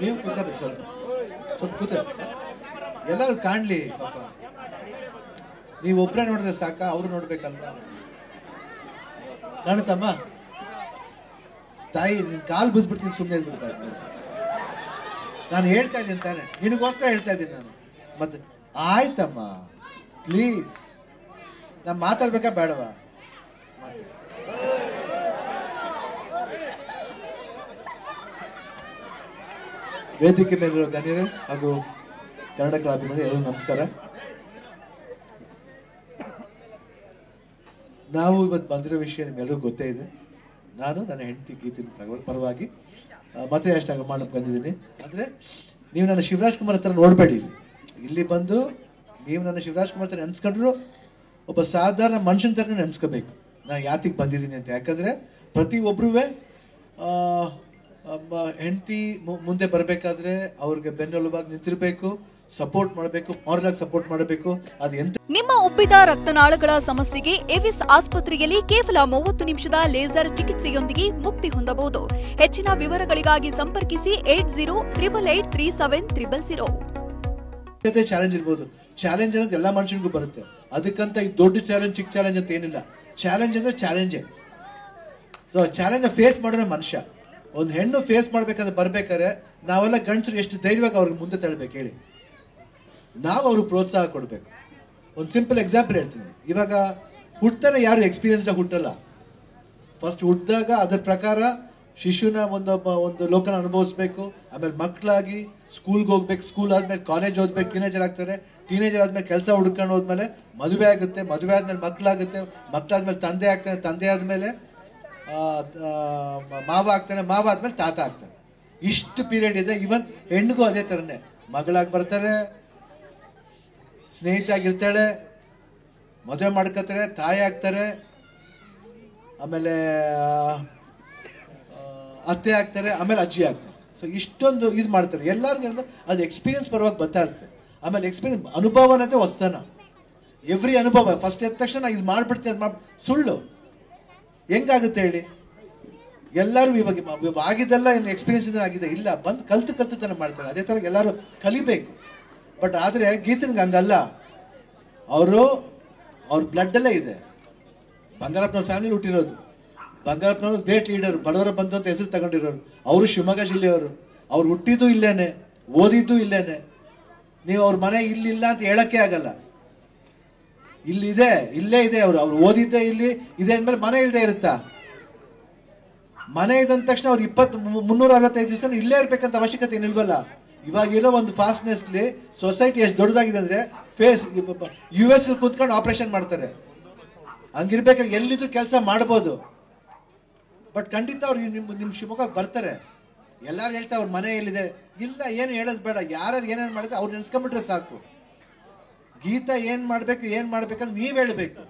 ನೀವು ಕೂತ್ಕೋಬೇಕು, ಸ್ವಲ್ಪ ಸ್ವಲ್ಪ ಕೂತ್ಕೋಬೇಕು, ಎಲ್ಲರೂ ಕಾಣ್ಲಿ ಪಾಪ. ನೀವು ಒಬ್ಬರೇ ನೋಡಿದ್ರೆ ಸಾಕ, ಅವರು ನೋಡ್ಬೇಕಲ್ವಾ? ಕಾಣುತ್ತಮ್ಮ ತಾಯಿ, ನಿನ್ ಕಾಲು ಬುದ್ಬಿಡ್ತೀನಿ, ಸುಮ್ಮನೆ ಬಿಡ್ತಾ ಇದ್ದೀನಿ. ನಾನು ಹೇಳ್ತಾ ಇದ್ದೀನಿ ತಾನೆ, ನಿನಗೋಸ್ಕರ ಹೇಳ್ತಾ ಇದ್ದೀನಿ ನಾನು. ಮತ್ತೆ ಆಯ್ತಮ್ಮ ಪ್ಲೀಸ್, ನಾನು ಮಾತಾಡ್ಬೇಕಾ ಬೇಡವಾ? ವೇದಿಕೆ ಮೇಲಿರೋ ಗಣ್ಯರೇ ಹಾಗೂ ಕನ್ನಡ ಕಲಾಭಿಮಾನಿ ಎಲ್ಲರೂ ನಮಸ್ಕಾರ. ನಾವು ಇವತ್ತು ಬಂದಿರೋ ವಿಷಯ ನಿಮ್ಗೆಲ್ಲರಿಗೂ ಗೊತ್ತೇ ಇದೆ. ನಾನು ನನ್ನ ಹೆಂಡತಿ ಗೀತಿನ ಪರವಾಗಿ ಮತ್ತೆ ಅಷ್ಟಾಗ ಮಾಡಕ್ಕೆ ಬಂದಿದ್ದೀನಿ. ಅಂದರೆ ನೀವು ನನ್ನ ಶಿವರಾಜ್ ಕುಮಾರ್ ಹತ್ರ ನೋಡಬೇಡಿ. ಇಲ್ಲಿ ಬಂದು ನೀವು ನನ್ನ ಶಿವರಾಜ್ ಕುಮಾರ್ ಹತ್ರ ನೆನೆಸ್ಕೊಂಡ್ರು ಒಬ್ಬ ಸಾಧಾರಣ ಮನುಷ್ಯನ ಥರನೇ ನೆನೆಸ್ಕೋಬೇಕು ನಾನು ಯಾತಿಗೆ ಬಂದಿದ್ದೀನಿ ಅಂತ. ಯಾಕಂದರೆ ಪ್ರತಿಯೊಬ್ಬರೂ ಹೆಂಡತಿ ಮುಂದೆ ಬರಬೇಕಾದ್ರೆ ಅವ್ರಿಗೆ ಬೆನ್ನೆಲುಬಾಗಿ ನಿಂತಿರಬೇಕು, ಸಪೋರ್ಟ್ ಮಾಡಬೇಕು, ಮಾರಲಾಗಿ ಸಪೋರ್ಟ್ ಮಾಡಬೇಕು. ಅದು ಎಂತ ನಿಮ್ಮ ಉಬ್ಬಿದ ರಕ್ತನಾಳಗಳ ಸಮಸ್ಯೆಗೆ ಎವಿಸ್ ಆಸ್ಪತ್ರೆಯಲ್ಲಿ ಕೇವಲ 30 ನಿಮಿಷದ ಲೇಸರ್ ಚಿಕಿತ್ಸೆಯೊಂದಿಗೆ ಮುಕ್ತಿ ಹೊಂದಬಹುದು. ಹೆಚ್ಚಿನ ವಿವರಗಳಿಗಾಗಿ ಸಂಪರ್ಕಿಸಿ 8088837000. ಚಾಲೆಂಜ್ ಇರ್ಬೋದು. ಚಾಲೆಂಜ್ ಅನ್ನೋದು ಎಲ್ಲ ಮನುಷ್ಯನಿಗೂ ಬರುತ್ತೆ. ಅದಕ್ಕಂತ ಈ ದೊಡ್ಡ ಚಾಲೆಂಜ್ ಚಿಕ್ಕ ಚಾಲೆಂಜ್ ಅಂತ ಏನಿಲ್ಲ. ಚಾಲೆಂಜ್ ಅಂದ್ರೆ ಚಾಲೆಂಜೇ. ಸೊ ಚಾಲೆಂಜ್ ಫೇಸ್ ಮಾಡೋಣ ಮನುಷ್ಯ. ಒಂದು ಹೆಣ್ಣು ಫೇಸ್ ಮಾಡ್ಬೇಕಂದ್ರೆ ಬರ್ಬೇಕಾದ್ರೆ ನಾವೆಲ್ಲ ಗಂಡಸರು ಎಷ್ಟು ಧೈರ್ಯವಾಗಿ ಅವ್ರಿಗೆ ಮುಂದೆ ತಳ್ಬೇಕು ಹೇಳಿ. ನಾವು ಅವ್ರಿಗೆ ಪ್ರೋತ್ಸಾಹ ಕೊಡಬೇಕು. ಒಂದು ಸಿಂಪಲ್ ಎಕ್ಸಾಂಪಲ್ ಹೇಳ್ತೀನಿ. ಇವಾಗ ಹುಟ್ತಾನೆ ಯಾರು ಎಕ್ಸ್ಪೀರಿಯನ್ಸ್ಡ್ ಹುಟ್ಟಲ್ಲ. ಫಸ್ಟ್ ಹುಟ್ಟಿದಾಗ ಅದ್ರ ಪ್ರಕಾರ ಶಿಶುನ ಒಂದು ಲೋಕನ ಅನುಭವಿಸ್ಬೇಕು. ಆಮೇಲೆ ಮಕ್ಕಳಾಗಿ ಸ್ಕೂಲ್ಗೆ ಹೋಗ್ಬೇಕು, ಸ್ಕೂಲ್ ಆದ್ಮೇಲೆ ಕಾಲೇಜ್ ಓದ್ಬೇಕು, ಟೀನೇಜರ್ ಆಗ್ತಾರೆ, ಟೀನೇಜರ್ ಆದ್ಮೇಲೆ ಕೆಲಸ ಹುಡ್ಕೊಂಡು ಹೋದ್ಮೇಲೆ ಮದುವೆ ಆಗುತ್ತೆ, ಮದುವೆ ಆದ್ಮೇಲೆ ಮಕ್ಕಳಾಗುತ್ತೆ, ಮಕ್ಕಳಾದ್ಮೇಲೆ ತಂದೆ ಆಗ್ತಾನೆ, ತಂದೆ ಆದ್ಮೇಲೆ ಮಾವ ಆಗ್ತಾನೆ, ಮಾವ ಆದ್ಮೇಲೆ ತಾತ ಆಗ್ತಾನೆ. ಇಷ್ಟು ಪೀರಿಯಡ್ ಇದೆ. ಇವನ್ ಹೆಣ್ಣಿಗೂ ಅದೇ ಥರನೇ. ಮಗಳಾಗಿ ಬರ್ತಾರೆ, ಸ್ನೇಹಿತ ಆಗಿರ್ತಾಳೆ, ಮದುವೆ ಮಾಡ್ಕೋತಾರೆ, ತಾಯಿ ಆಗ್ತಾರೆ, ಆಮೇಲೆ ಅತ್ತೆ ಆಗ್ತಾರೆ, ಆಮೇಲೆ ಅಜ್ಜಿ ಆಗ್ತಾರೆ. ಸೊ ಇಷ್ಟೊಂದು ಇದು ಮಾಡ್ತಾರೆ. ಎಲ್ಲರಿಗೂ ಅದು ಎಕ್ಸ್ಪೀರಿಯನ್ಸ್ ಪರವಾಗಿ ಬರ್ತಾ ಇರುತ್ತೆ. ಆಮೇಲೆ ಎಕ್ಸ್ಪೀರಿಯನ್ಸ್ ಅನುಭವ ಅನ್ನೋದೇ ಹೊಸ್ತನ. ಎವ್ರಿ ಅನುಭವ ಫಸ್ಟ್ ಎದ್ದ ತಕ್ಷಣ ಇದು ಮಾಡ್ಬಿಡ್ತೀವಿ, ಅದು ಸುಳ್ಳು. ಹೆಂಗಾಗುತ್ತೆ ಹೇಳಿ? ಎಲ್ಲರೂ ಇವಾಗ ಆಗಿದ್ದೆಲ್ಲ ಏನು ಎಕ್ಸ್ಪೀರಿಯನ್ಸ್ ಇಂದ ಆಗಿದೆ ಇಲ್ಲ, ಬಂದು ಕಲ್ತು ತನ ಮಾಡ್ತಾರೆ. ಅದೇ ಥರ ಎಲ್ಲರೂ ಕಲಿಬೇಕು. ಬಟ್ ಆದರೆ ಗೀತನಿಗೆ ಹಂಗಲ್ಲ. ಅವ್ರ ಬ್ಲಡ್ಡಲ್ಲೇ ಇದೆ. ಬಂಗಾರಪ್ಪನವ್ರ ಫ್ಯಾಮಿಲಿ ಹುಟ್ಟಿರೋದು. ಬಂಗಾರಪ್ಪನವರು ಗ್ರೇಟ್ ಲೀಡರ್, ಬಡವರ ಬಂಧು ಅಂತ ಹೆಸರು ತಗೊಂಡಿರೋರು. ಅವರು ಶಿವಮೊಗ್ಗ ಜಿಲ್ಲೆಯವರು. ಅವ್ರು ಹುಟ್ಟಿದ್ದು ಇಲ್ಲೇನೆ, ಓದಿದ್ದು ಇಲ್ಲೇನೆ. ನೀವು ಅವ್ರ ಮನೆ ಇಲ್ಲಿಲ್ಲ ಅಂತ ಹೇಳಕ್ಕೆ ಆಗಲ್ಲ. ಇಲ್ಲಿದೆ, ಇಲ್ಲೇ ಇದೆ. ಅವ್ರು ಓದಿದ್ದೇ ಇಲ್ಲಿ ಇದೆ ಅಂದ್ಮೇಲೆ ಮನೆ ಇಲ್ಲದೆ ಇರುತ್ತಾ? ಮನೆ ಇದಂದ ತಕ್ಷಣ ಅವ್ರು 365 ದಿವಸ ಇಲ್ಲೇ ಇರ್ಬೇಕಂತ ಅವಶ್ಯಕತೆ ಏನಿಲ್ವಲ್ಲ. ಇವಾಗಿರೋ ಒಂದು ಫಾಸ್ಟ್ನೆಸ್ಲಿ ಸೊಸೈಟಿ ಎಷ್ಟು ದೊಡ್ಡದಾಗಿದೆ ಅಂದ್ರೆ US ಅಲ್ಲಿ ಕೂತ್ಕೊಂಡು ಆಪರೇಷನ್ ಮಾಡ್ತಾರೆ. ಹಂಗಿರ್ಬೇಕಾದ್ರೆ ಎಲ್ಲಿದ್ರು ಕೆಲಸ ಮಾಡ್ಬೋದು. ಬಟ್ ಖಂಡಿತ ಅವ್ರು ನಿಮ್ಮ ಶಿವಮೊಗ್ಗಕ್ಕೆ ಬರ್ತಾರೆ. ಎಲ್ಲಾರು ಹೇಳ್ತಾರೆ ಅವ್ರ ಮನೆ ಎಲ್ಲಿದೆ. ಇಲ್ಲ, ಏನು ಹೇಳೋದು ಬೇಡ. ಯಾರು ಏನೇನು ಮಾಡಿದ್ರೆ ಅವ್ರು ನೆನ್ಸ್ಕೊಂಡ್ಬಿಟ್ರೆ ಸಾಕು. ಗೀತಾ ಏನ್ ಮಾಡ್ಬೇಕಂದ್ರೆ ನೀವ್ ಹೇಳ್ಬೇಕು.